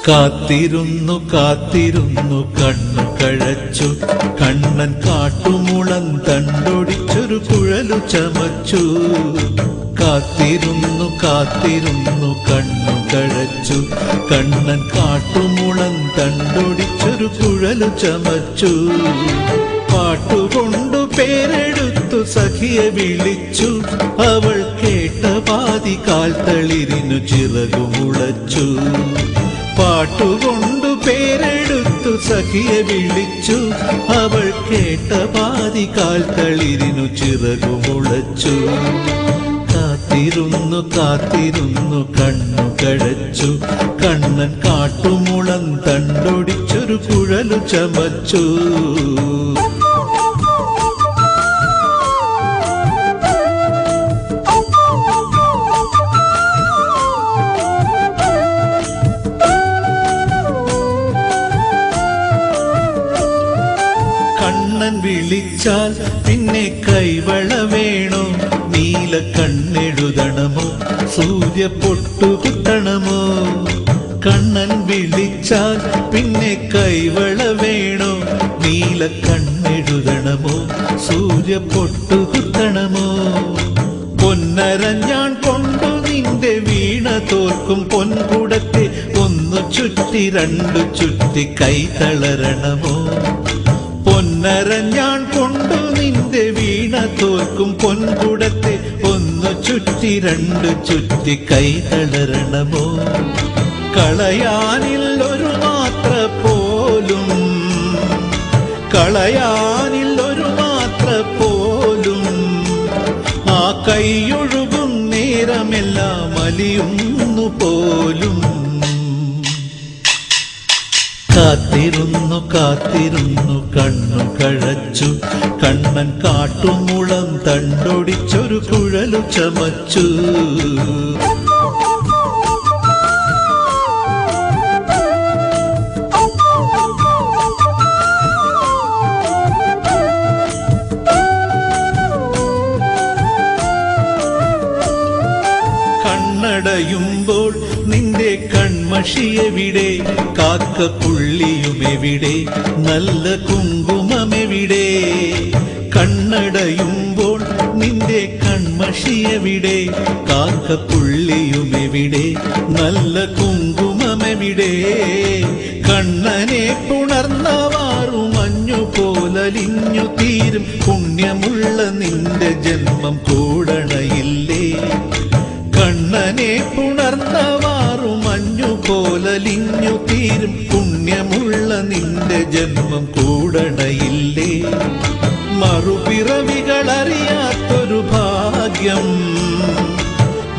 കാത്തിരുന്നു കാത്തിരുന്നു കണ്ണു കഴച്ചു, കണ്ണൻ കാട്ടുമുളം തണ്ടൊടിച്ചൊരു കുഴലു ചമച്ചു. കാത്തിരുന്നു കാത്തിരുന്നു കണ്ണു കഴച്ചു, കണ്ണൻ കാട്ടുമുളം തണ്ടൊടിച്ചൊരു കുഴലു ചമച്ചു. പാട്ടുകൊണ്ടു പേരെടുത്തു സഖിയെ വിളിച്ചു, അവൾ കേട്ട പാതി കാൽത്തളിരിനു ചിറകുമുളച്ചു. പാട്ടുകൊണ്ടു പേരെടുത്തു സഖിയെ വിളിച്ചു, അവൾ കേട്ട പാതി കാൽത്തളിരിനു ചിറകുമുളച്ചു. കാത്തിരുന്നു കാത്തിരുന്നു കണ്ണു കഴച്ചു, കണ്ണൻ കാട്ടുമുളം തണ്ടൊടിച്ചൊരു കുഴലു ചമച്ചു. കണ്ണൻ വിളിച്ചാൽ പിന്നെ കൈവള വേണോ, നീല കണ്ണെഴുതണമോ, സൂര്യ പൊട്ടുകുത്തണമോ? കണ്ണൻ വിളിച്ചാൽ പിന്നെ കൈവള വേണോ, നീല കണ്ണെഴുതണമോ, സൂര്യ പൊട്ടുകുത്തണമോ? പൊന്നരഞ്ഞാൻ കൊണ്ടു നിന്റെ വീണ തോൽക്കും പൊൻകുടത്തെ ഒന്നു ചുറ്റി രണ്ടു ചുറ്റി കൈ തളരണമോ? പൊന്നരഞ്ഞാൻ കൊണ്ടു നിന്റെ വീണ തോൽക്കും പൊൻകുടത്തെ ഒന്നു ചുറ്റി രണ്ടു ചുറ്റി കൈ തളരണമോ? കളയാനിൽ ഒരു മാത്ര പോലും, കളയാനിൽ ഒരു മാത്ര പോലും, ആ കൈയൊഴുകും നേരമെല്ലാം അലിയുന്നു പോലും. കാത്തിരുന്നു കാത്തിരുന്നു കണ്ണു കഴച്ചു, കണ്ണൻ കാട്ടുമുളം തണ്ടൊടിച്ചൊരു കുഴലു ചമച്ചു. കണ്ണടയുമ്പോൾ നിന്റെ കൺമഷിയെവിടെ, കാക്കപ്പുള്ളിയുമെവിടെ, നല്ല കുങ്കുമമെവിടെ? കണ്ണടയുമ്പോൾ നിന്റെ കൺമഷിയെവിടെ, കാക്കപ്പുള്ളിയുമെവിടെ, നല്ല കുങ്കുമമെവിടെ? കണ്ണനെ പുണർന്നവാറു മഞ്ഞു പോലലിഞ്ഞു തീരും പുണ്യമുള്ള നിന്റെ ജന്മം കൂടണയില്ലേ? കണ്ണനെ പുണർന്നവാറു മഞ്ഞു പോലലിഞ്ഞു തീരും പുണ്യമുള്ള നിന്റെ ജന്മം കൂടണയില്ലേ? മറുപിറവികളറിയാത്തൊരു ഭാഗ്യം,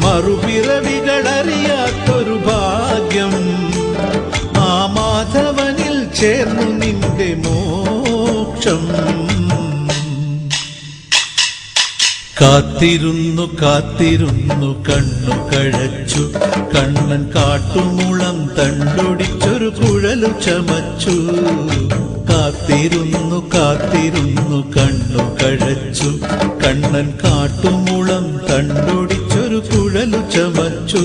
മറുപിറവികളറിയാത്തൊരു ഭാഗ്യം, ആ മാധവനിൽ ചേർന്നു നിന്റെ മോക്ഷം. കാത്തിരുന്നു കാത്തിരുന്നു കണ്ണു കഴച്ചു, കണ്ണൻ കാട്ടുമുളം തണ്ടൊടിച്ചൊരു കുഴലു ചമച്ചു. കാത്തിരുന്നു കാത്തിരുന്നു കണ്ണു കഴച്ചു, കണ്ണൻ കാട്ടുമുളം തണ്ടൊടിച്ചൊരു കുഴലു ചമച്ചു.